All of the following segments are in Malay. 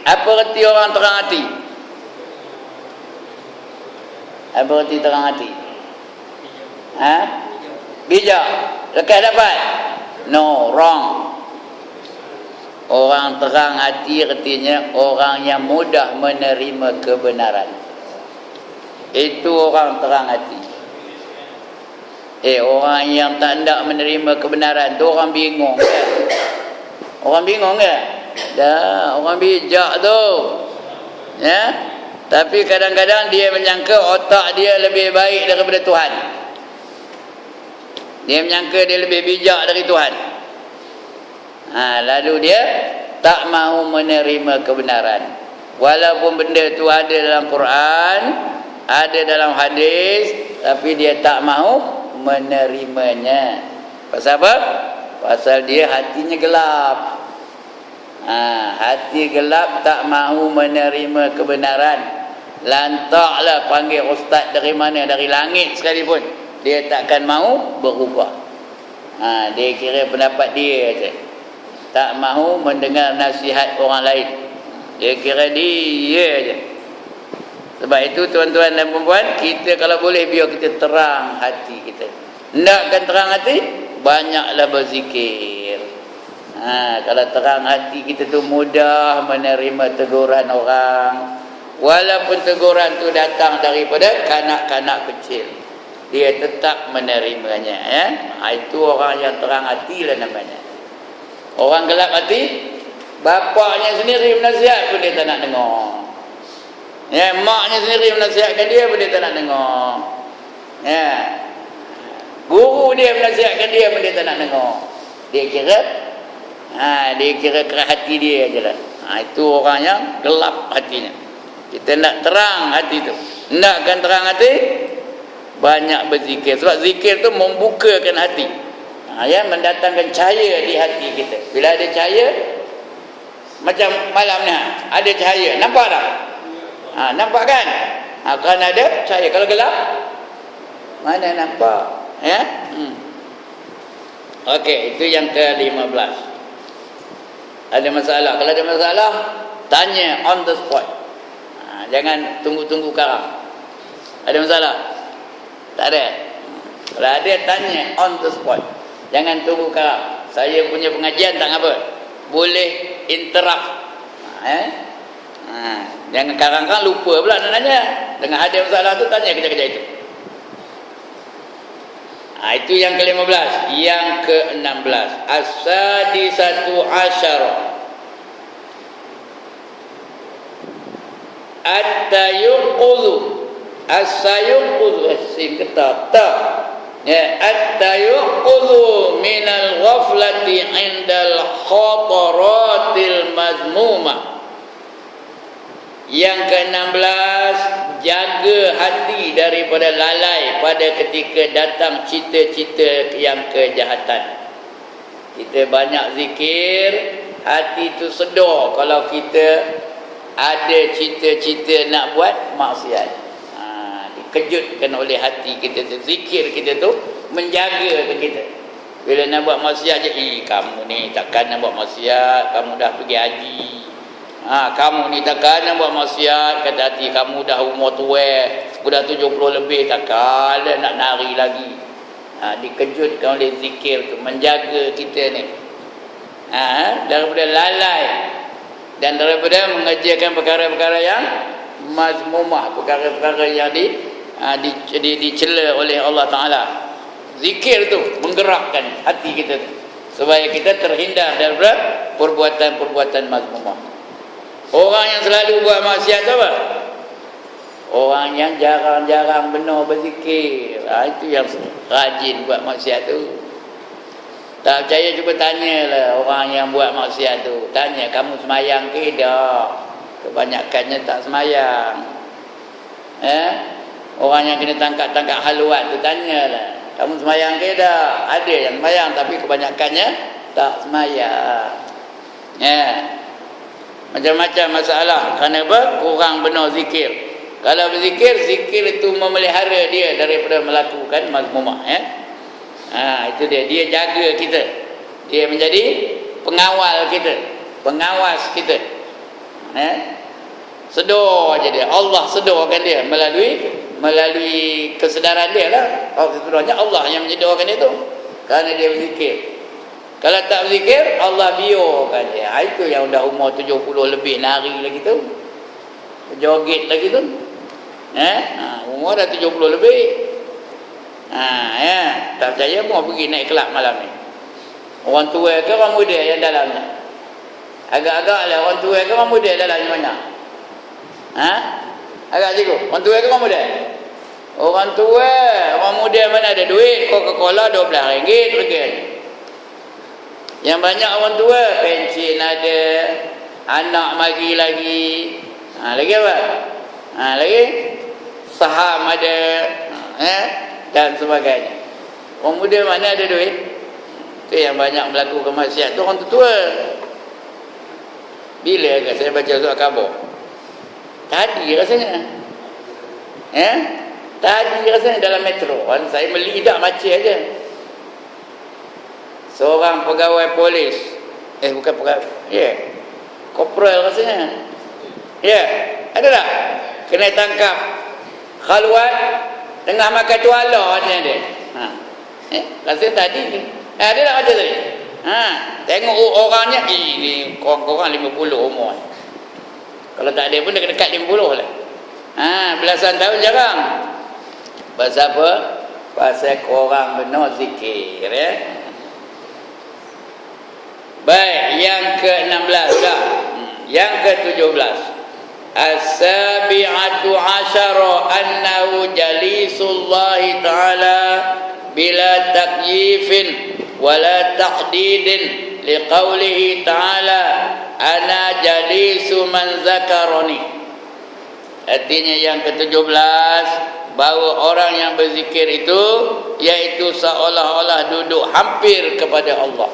Apa erti orang terang hati? Apa erti terang hati? Ha? Bijak. Lekas dapat? No, wrong. Orang terang hati artinya orang yang mudah menerima kebenaran. Itu orang terang hati. Orang yang tak hendak menerima kebenaran tu orang bingung kan? Orang bingung kan? Dah, orang bijak tu. Ya? Tapi kadang-kadang dia menyangka otak dia lebih baik daripada Tuhan. Dia menyangka dia lebih bijak dari Tuhan. Lalu dia tak mahu menerima kebenaran. Walaupun benda tu ada dalam Quran, ada dalam hadis, tapi dia tak mahu menerimanya. Pasal apa? Pasal dia hatinya gelap. Hati gelap, tak mahu menerima kebenaran. Lantaklah panggil ustaz dari mana, dari langit sekalipun, dia takkan mahu berubah. Dia kira pendapat dia je, tak mahu mendengar nasihat orang lain. Dia kira dia je. Sebab itu tuan-tuan dan puan-puan, kita kalau boleh biar kita terang hati kita. Nakkan terang hati, banyaklah berzikir. Kalau terang hati kita tu mudah menerima teguran orang. Walaupun teguran tu datang daripada kanak-kanak kecil, dia tetap menerimanya. Itu orang yang terang hati lah namanya. Orang gelap hati, bapaknya sendiri menasihat pun dia tak nak dengar. Maknya sendiri menasihatkan dia pun dia tak nak dengar. Guru dia menasihatkan dia pun dia tak nak dengar. Dia kira keras hati dia je lah. Itu orang yang gelap hatinya. Kita nak terang hati tu. Nakkan terang hati, banyak berzikir. Sebab zikir tu membukakan hati. Mendatangkan cahaya di hati kita. Bila ada cahaya, macam malam ni ada cahaya, nampak tak? Nampak kan? Kerana ada cahaya. Kalau gelap, mana nampak? Okey, itu yang ke-15. Ada masalah? Kalau ada masalah, tanya on the spot. Jangan tunggu-tunggu karang. Ada masalah? Tak ada. Kalau ada, tanya on the spot. Jangan tunggu karang. Saya punya pengajian tak apa, boleh interrupt. Jangan karang-karang lupa pula nak nanya. Tengah ada masalah tu, tanya kejap-kejap itu. Itu yang ke-15. Yang ke-16, as-sadisatu asyara, at-tayuqudhu. As-sayuqudhu, ketab tak. At-tayuqudhu minal ghaflati indal khataratil mazmumah. Yang ke-16, jaga hati daripada lalai pada ketika datang cita-cita yang kejahatan. Kita banyak zikir, hati tu sedar kalau kita ada cita-cita nak buat maksiat. Dikejutkan oleh hati kita tu. Zikir kita tu menjaga kita. Bila nak buat maksiat je, kamu ni takkan nak buat maksiat, kamu dah pergi haji. Kamu ni takkan nak buat maksiat, kata hati, kamu dah umur tua, sudah 70 lebih, takkan nak nari lagi. Dikejutkan oleh zikir tu, menjaga kita ni daripada lalai dan daripada mengerjakan perkara-perkara yang mazmumah, perkara-perkara yang dicela oleh Allah Ta'ala. Zikir tu menggerakkan hati kita tu, supaya kita terhindar daripada perbuatan-perbuatan mazmumah. Orang yang selalu buat maksiat tu apa? Orang yang jarang-jarang benar berzikir. Itu yang rajin buat maksiat tu. Tak percaya, cuba tanyalah orang yang buat maksiat tu. Tanya, kamu semayang ke tak? Kebanyakannya tak semayang. Orang yang kena tangkap-tangkap haluan tu, tanyalah, kamu semayang ke tak? Ada yang semayang, tapi kebanyakannya tak semayang. Macam-macam masalah. Kerana apa? Kurang benar zikir. Kalau berzikir, zikir itu memelihara dia daripada melakukan mazmumah. Itu dia. Dia jaga kita. Dia menjadi pengawal kita, pengawas kita. Sedar aja dia. Allah sedarkan dia melalui kesedaran dia lah. Sebenarnya Allah yang menyedarkan dia tu kerana dia berzikir. Kalau tak berzikir, Allah biarkan dia. Itu yang dah umur 70 lebih nari lagi tu. Joget lagi tu. Umur dah 70 lebih. Tak percaya mau pergi naik kelab malam ni. Orang tua ke orang muda yang dalamnya? Agak-agak lah orang tua ke orang muda dalamnya mana? Agak cikgu. Orang tua ke orang muda? Orang tua. Orang muda mana ada duit? Coca-Cola RM12 reganya. Yang banyak orang tua, pensin ada, anak mari lagi. Lagi apa? Lagi saham ada, dan sebagainya. Orang muda mana ada duit? Itu yang banyak melakukan maksiat tu orang tua. Bila agak saya baca surat khabar? Tadi rasanya. Tadi rasanya dalam metro. Saya melidak baca aja. Seorang pegawai polis. Bukan pegawai. Korporal rasanya. Ada tak? Kena tangkap. Khalwat tengah makan tuala dia. Rasanya tadi ni. Ada tak baca tadi? Tengok orangnya. Ini korang 50 umur. Kalau tak ada pun dekat 50 lah. Belasan tahun jarang. Pasal apa? Pasal korang benar zikir Baik, yang ke-16 dah. Yang ke-17. As-sabi'atu asyara annahu jalisullahi ta'ala bila takyifin wala taqdidin liqaulihi ta'ala ana jalisu man zakarani. Artinya yang ke-17, bahawa orang yang berzikir itu iaitu seolah-olah duduk hampir kepada Allah.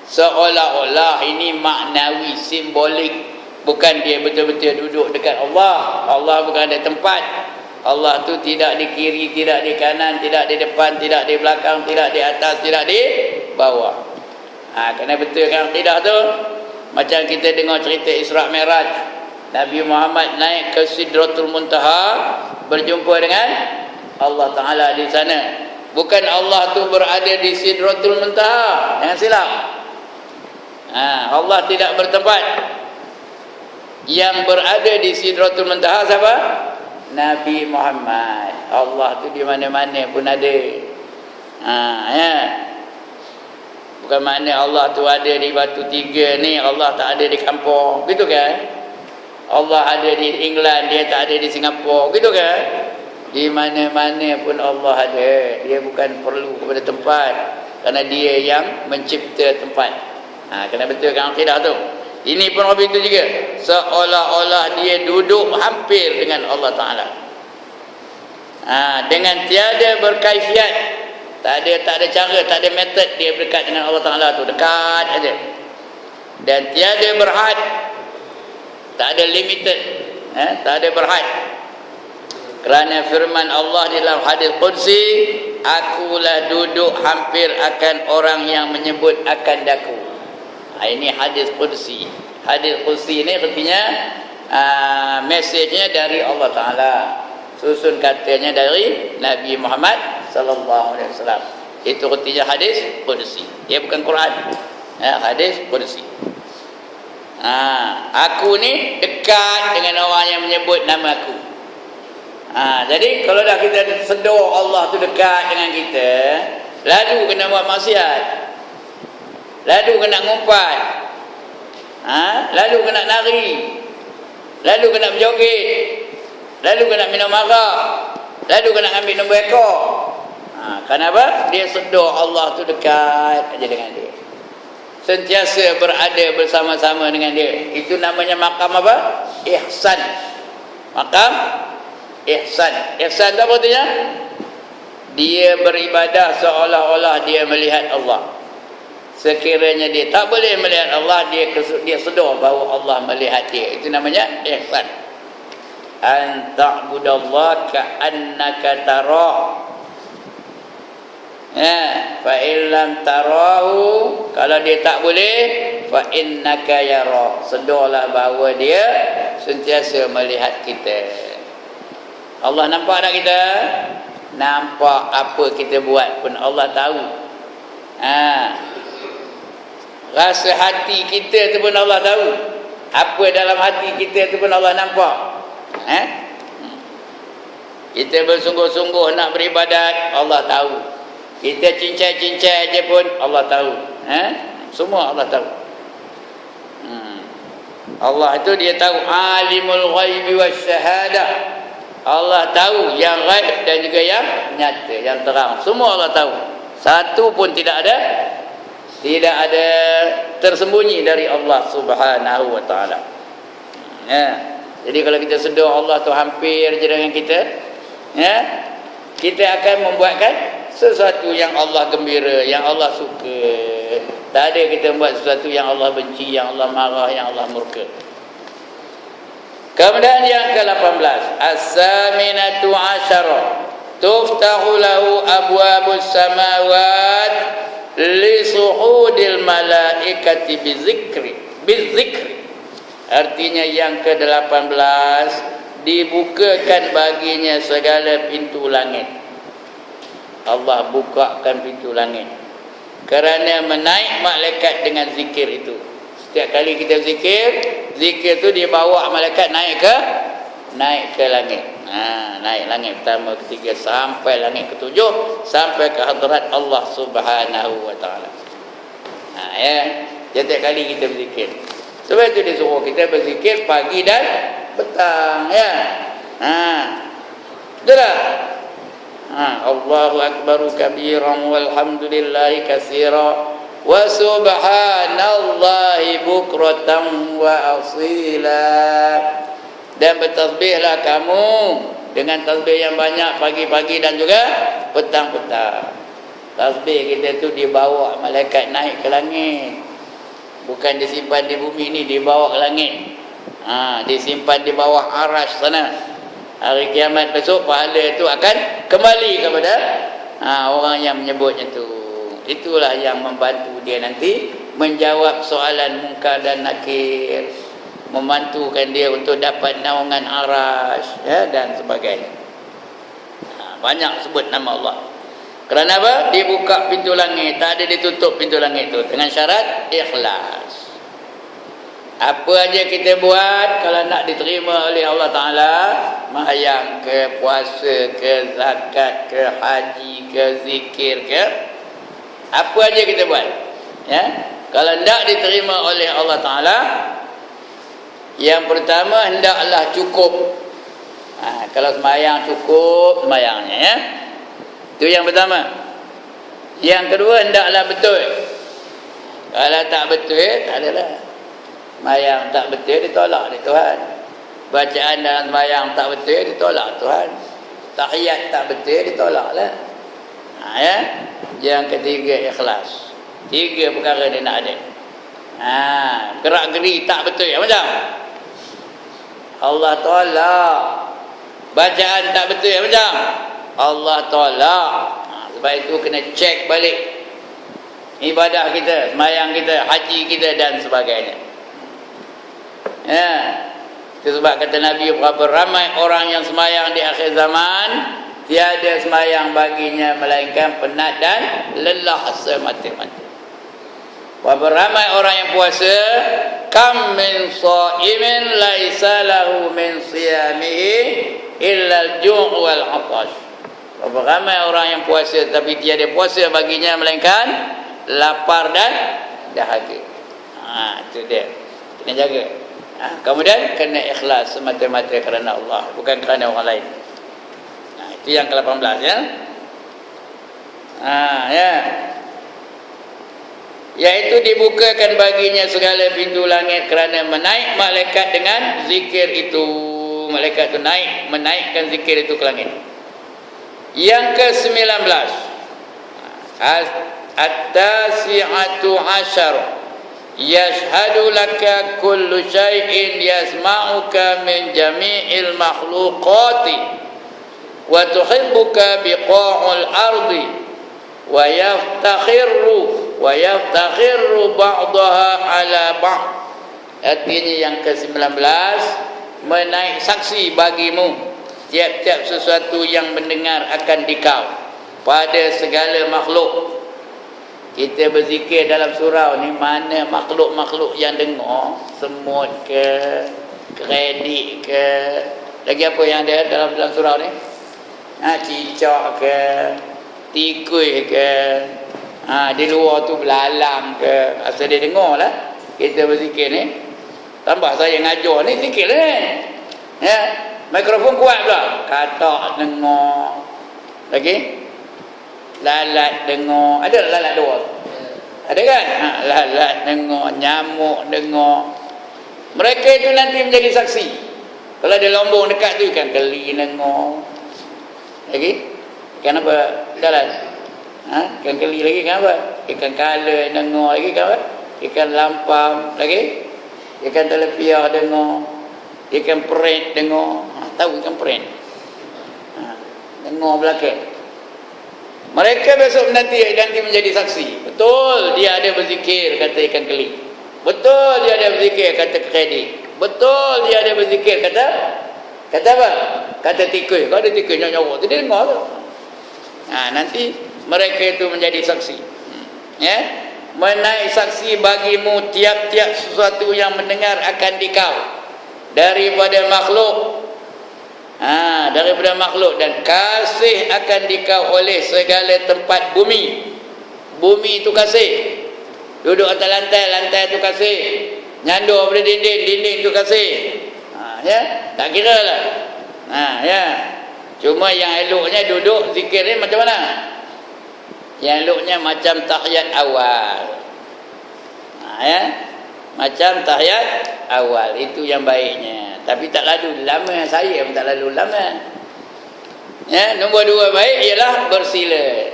Seolah-olah ini maknawi, simbolik. Bukan dia betul-betul duduk dekat Allah. Allah bukan ada tempat. Allah tu tidak di kiri, tidak di kanan, tidak di depan, tidak di belakang, tidak di atas, tidak di bawah. Kena betul kan tidak tu? Macam kita dengar cerita Isra' Mi'raj. Nabi Muhammad naik ke Sidratul Muntaha, berjumpa dengan Allah Ta'ala di sana. Bukan Allah tu berada di Sidratul Muntaha. Jangan silap. Allah tidak bertempat. Yang berada di Sidratul Muntaha siapa? Nabi Muhammad. Allah tu di mana-mana pun ada. Bukan makna Allah tu ada di Batu Tiga ni, Allah tak ada di kampung, gitu kan? Allah ada di England, dia tak ada di Singapura, gitu kan? Di mana-mana pun Allah ada. Dia bukan perlu kepada tempat, kerana dia yang mencipta tempat. Kena betulkan akidah tu. Ini pun begitu juga. Seolah-olah dia duduk hampir dengan Allah Ta'ala. Dengan tiada berkaifiat. Tak ada cara, tak ada metod dia berdekat dengan Allah Ta'ala tu. Dekat aja. Dan tiada berhad. Tak ada limited. Tak ada berhad. Kerana firman Allah di dalam hadis Qudsi, akulah duduk hampir akan orang yang menyebut akan daku. Ini hadis Qudsi. Hadis Qudsi ni artinya mesejnya dari Allah Ta'ala, susun katanya dari Nabi Muhammad sallallahu alaihi wasallam. Itu artinya hadis Qudsi. Dia bukan Quran. Hadis Qudsi. Aku ni dekat dengan orang yang menyebut nama aku. Jadi kalau dah kita sedar Allah tu dekat dengan kita, lalu kena buat maksiat, lalu kena ngumpat, lalu kena nari, lalu kena berjoget, lalu kena minum arak, lalu kena ambil nombor ekor. Kenapa? Dia sedar Allah tu dekat aja dengan dia, sentiasa berada bersama-sama dengan dia. Itu namanya makam apa? Ihsan. Makam ihsan. Ihsan itu apa artinya? Dia beribadah seolah-olah dia melihat Allah. Sekiranya dia tak boleh melihat Allah, dia sedar bahawa Allah melihat dia. Itu namanya ihsan. An ta'budallaha ka'annaka tarah. Fa in lam tarahu, kalau dia tak boleh, fa innaka yara, sedarlah bahawa dia sentiasa melihat kita. Allah nampak tak kita? Nampak apa kita buat pun Allah tahu. Rasa hati kita tu pun Allah tahu. Apa dalam hati kita tu pun Allah nampak. Kita bersungguh-sungguh nak beribadat, Allah tahu. Kita cincai-cincai je pun Allah tahu. Semua Allah tahu. Allah itu dia tahu alimul ghaibi wasyahadah. Allah tahu yang ghaib dan juga yang nyata, yang terang. Semua Allah tahu. Satu pun tidak ada tersembunyi dari Allah Subhanahu wa taala. Jadi kalau kita sedar Allah tu hampir je dengan kita, kita akan membuatkan sesuatu yang Allah gembira, yang Allah suka. Tak ada kita buat sesuatu yang Allah benci, yang Allah marah, yang Allah murka. Kemudian yang ke-18, as-saminatu asyara, tuftahu lahu abwabus samawat li suhudil malaikati bizikri. Artinya yang ke-18, dibukakan baginya segala pintu langit. Allah bukakan pintu langit kerana menaik malaikat dengan zikir itu. Setiap kali kita zikir tu dia bawa malaikat naik ke langit. Naik langit pertama, ketiga, sampai langit ketujuh, sampai ke hadrat Allah Subhanahu wa taala. Setiap kali kita berzikir. Sebab itu dia suruh kita berzikir pagi dan petang, Itulah. Allahu akbaru kabiran walhamdulillahi katsira wa subhanallahi bukratan wa asila. Dan bertasbihlah kamu dengan tasbih yang banyak pagi-pagi dan juga petang-petang. Tasbih kita tu dibawa malaikat naik ke langit. Bukan disimpan di bumi ni, dibawa ke langit. Disimpan di bawah arasy sana. Hari kiamat besok pahala itu akan kembali kepada orang yang menyebutnya tu. Itulah yang membantu dia nanti menjawab soalan munkar dan nakir, membantukan dia untuk dapat naungan arasy, dan sebagainya. Banyak sebut nama Allah. Kerana apa? Dibuka pintu langit, tak ada ditutup pintu langit tu, dengan syarat ikhlas. Apa aja kita buat kalau nak diterima oleh Allah Ta'ala, mahayang ke, puasa ke, zakat ke, haji ke, zikir ke, apa aja kita buat, kalau nak diterima oleh Allah Ta'ala, yang pertama hendaklah cukup. Kalau semayang cukup semayangnya, itu yang pertama. Yang kedua hendaklah betul. Kalau tak betul, tak adalah. Semayang tak betul, ditolak oleh Tuhan. Bacaan dalam semayang tak betul, ditolak Tuhan. Tahiyat tak betul, ditolaklah. Yang ketiga ikhlas. 3 perkara dia nak ada. Gerak-geri tak betul, macam Allah tolak. Bacaan tak betul, macam Allah tolak. Sebab itu kena cek balik ibadah kita, semayang kita, haji kita dan sebagainya. Itu sebab kata Nabi, berapa ramai orang yang semayang di akhir zaman, tiada semayang baginya melainkan penat dan lelah semata-mata. Berapa ramai orang yang puasa, kam min shaimin laisa lahu min siyamihi illa al-ju' wal 'atash. Berapa ramai orang yang puasa tapi tiada puasa baginya melainkan lapar dan dahaga. Itu dia. Kena jaga. Kemudian kena ikhlas semata-mata kerana Allah, bukan kerana orang lain. Itu yang ke-18, Iaitu dibukakan baginya segala pintu langit kerana menaik malaikat dengan zikir itu. Malaikat itu menaikkan zikir itu ke langit. Yang ke-19, at-tasi'atu asyara, yashhadu laka kullu syai'in yasma'uka min jami'il makhluqati wa tuhibbuka biqa'ul ardi wa yaftakhiru wa yaftakhiru ba'daha ala ba'd. Artinya yang ke-19, menaik saksi bagimu tiap-tiap sesuatu yang mendengar akan dikau pada segala makhluk. Kita berzikir dalam surau ni, mana makhluk-makhluk yang dengar, semut ke, kredit ke, lagi apa yang ada dalam surau ni, cicak ke, tikus ke, di luar tu belalang ke, asal dia dengar lah kita berzikir ni. Tambah saya ngajar ni zikir lah ni, ya, mikrofon kuat pula, katak dengar, lagi lalat dengar, ada lalat dua, ada kan, lalat dengar, nyamuk dengar. Mereka itu nanti menjadi saksi. Kalau ada lombong dekat tu, ikan keli dengar, lagi ikan apa dalam, ikan keli lagi, ikan apa, ikan kala dengar lagi, ikan apa, ikan lampam lagi, ikan telepia dengar, ikan peret dengar. Tahu ikan peret, dengar belakang. Mereka besok nanti menjadi saksi. Betul dia ada berzikir, kata ikan keli. Betul dia ada berzikir, kata kredit. Betul dia ada berzikir, kata apa? Kata tikus. Kalau ada tikus nyawa tu dia dengar tu. Nanti mereka itu menjadi saksi. Ya, menaik saksi bagimu tiap-tiap sesuatu yang mendengar akan dikau daripada makhluk. Daripada makhluk, dan kasih akan dikau oleh segala tempat bumi. Bumi itu kasih. Duduk atas lantai, lantai itu kasih. Nyandur pada dinding, dinding itu kasih. Ya, tak kira lah. Ya. Cuma yang eloknya duduk zikir ni macam mana? Yang eloknya macam tahiyat awal. Ya. Macam tahiyat awal, itu yang baiknya. Tapi tak lalu lama, saya pun tak lalu lama. Ya, nombor 2 baik ialah bersila.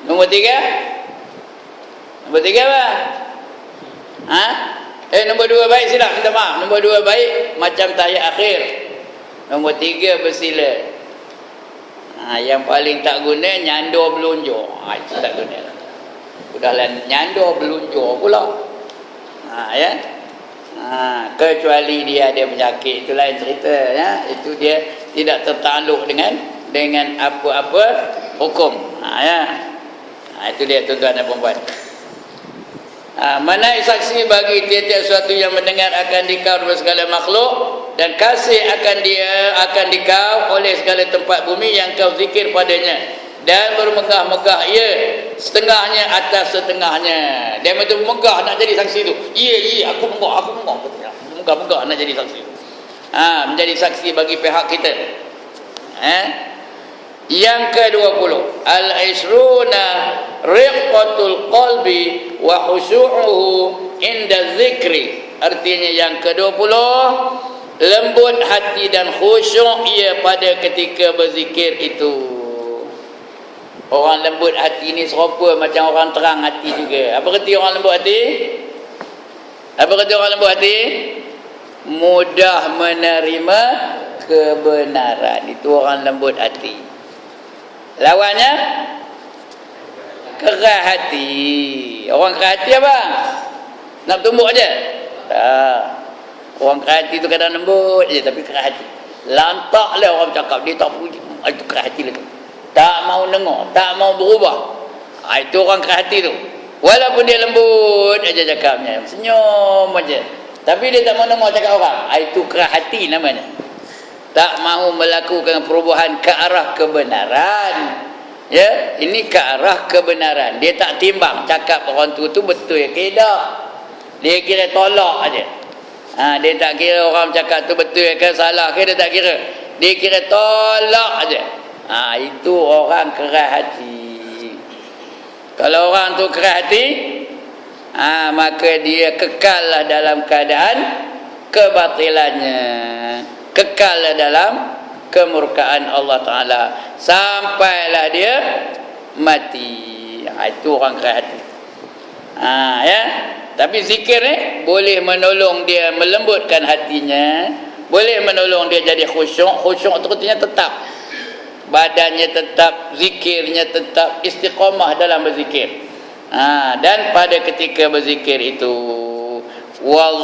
Nombor 3? Nombor 3 apa? Nombor 2 baik, silap, minta maaf. Nombor 2 baik macam tahiyat akhir. Nombor 3 bersila. Yang paling tak guna nyandur belunjur. Itu tak guna. Udahlah nyandur belunjur pula. Ya. Kecuali dia ada penyakit, itu lain cerita, ya. Itu dia tidak tertakluk dengan apa-apa hukum. Ya. Itu dia tuan-tuan dan puan-puan. Menaik saksi bagi tiap-tiap sesuatu yang mendengar akan dikau oleh segala makhluk, dan kasih akan dikau oleh segala tempat bumi yang kau zikir padanya, dan bermegah-megah ia setengahnya atas setengahnya. Dia betul megah nak jadi saksi tu. Ya, aku megah megah nak jadi saksi. Menjadi saksi bagi pihak kita. Yang ke-20, al-isruna riqqatul qalbi wa khusyu'uhu inda dzikri. Artinya yang ke-20, lembut hati dan khusyuk ia pada ketika berzikir itu. Orang lembut hati ni serupa macam orang terang hati juga. Apa kata orang lembut hati? Apa kata orang lembut hati? Mudah menerima kebenaran. Itu orang lembut hati. Lawannya keras hati. Orang keras hati apa? Nak tumbuk aja? Orang keras hati tu kadang lembut je, tapi keras hati. Lantaklah orang cakap, dia tak puji. Itu keras hati lah tu. Tak mau dengar, tak mau berubah. Itu orang keras hati tu. Walaupun dia lembut aja cakapnya, senyum aja, tapi dia tak mau dengar cakap orang. Itu keras hati namanya. Tak mau melakukan perubahan ke arah kebenaran. Ya, ini ke arah kebenaran. Dia tak timbang cakap orang tu betul ke tidak. Dia kira tolak aja. Dia tak kira orang cakap tu betul ke salah ke, dia tak kira. Dia kira tolak aja. Itu orang keras hati. Kalau orang tu keras hati, maka dia kekallah dalam keadaan kebatilannya, kekallah dalam kemurkaan Allah Ta'ala sampailah dia mati. Itu orang keras hati. Ya. Tapi zikir ni boleh menolong dia melembutkan hatinya, boleh menolong dia jadi khusyuk. Khusyuk itu artinya tetap, badannya tetap, zikirnya tetap, istiqamah dalam berzikir. Dan pada ketika berzikir itu